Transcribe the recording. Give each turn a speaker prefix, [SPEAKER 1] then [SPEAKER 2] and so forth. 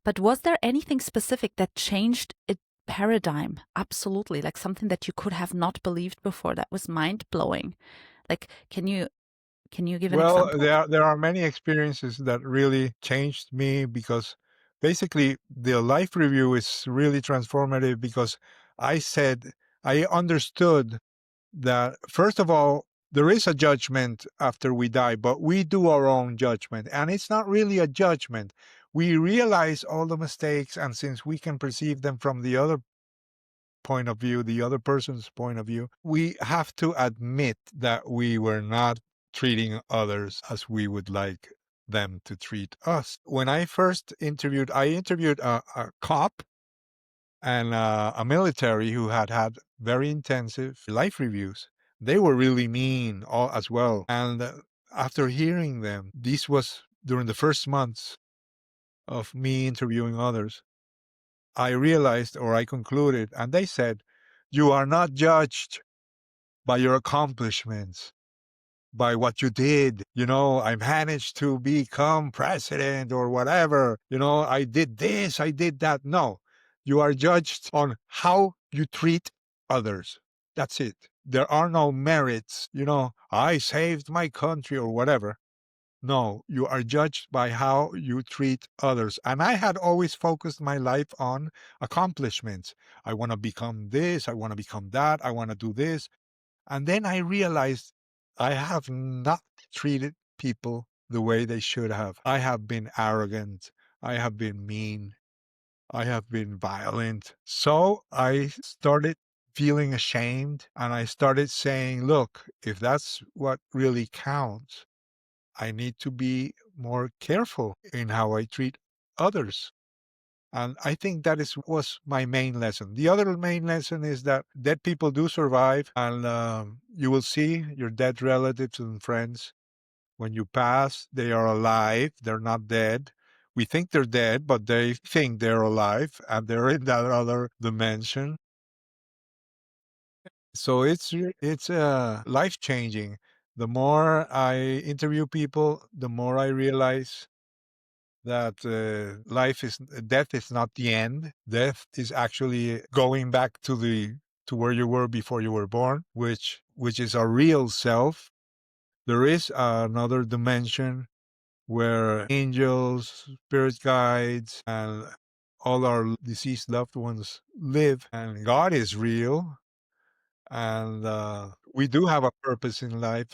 [SPEAKER 1] But was there anything specific that changed a paradigm? Absolutely. Like something that you could have not believed before that was mind blowing. Like, can you give an
[SPEAKER 2] Well,
[SPEAKER 1] example?
[SPEAKER 2] there are many experiences that really changed me because basically the life review is really transformative because I said I understood that first of all, there is a judgment after we die, but we do our own judgment. And it's not really a judgment. We realize all the mistakes, and since we can perceive them from the other point of view, the other person's point of view, we have to admit that we were not treating others as we would like them to treat us. When I first interviewed, I interviewed a cop and a military who had very intensive life reviews. They were really mean all, as well. And after hearing them, this was during the first months of me interviewing others. I realized or I concluded, and they said, you are not judged by your accomplishments, by what you did. I managed to become president or whatever. I did this, I did that. No, you are judged on how you treat others. That's it. There are no merits, I saved my country or whatever. No, you are judged by how you treat others. And I had always focused my life on accomplishments. I want to become this, I want to become that, I want to do this. And then I realized I have not treated people the way they should have. I have been arrogant, I have been mean, I have been violent. So I started feeling ashamed and I started saying, look, if that's what really counts, I need to be more careful in how I treat others. And I think that was my main lesson. The other main lesson is that dead people do survive, and you will see your dead relatives and friends. When you pass, they are alive. They're not dead. We think they're dead, but they think they're alive, and they're in that other dimension. So it's life changing. The more I interview people, the more I realize that death is not the end. Death is actually going back to where you were before you were born, which is a real self. There is another dimension where angels, spirit guides, and all our deceased loved ones live, and God is real, and we do have a purpose in life.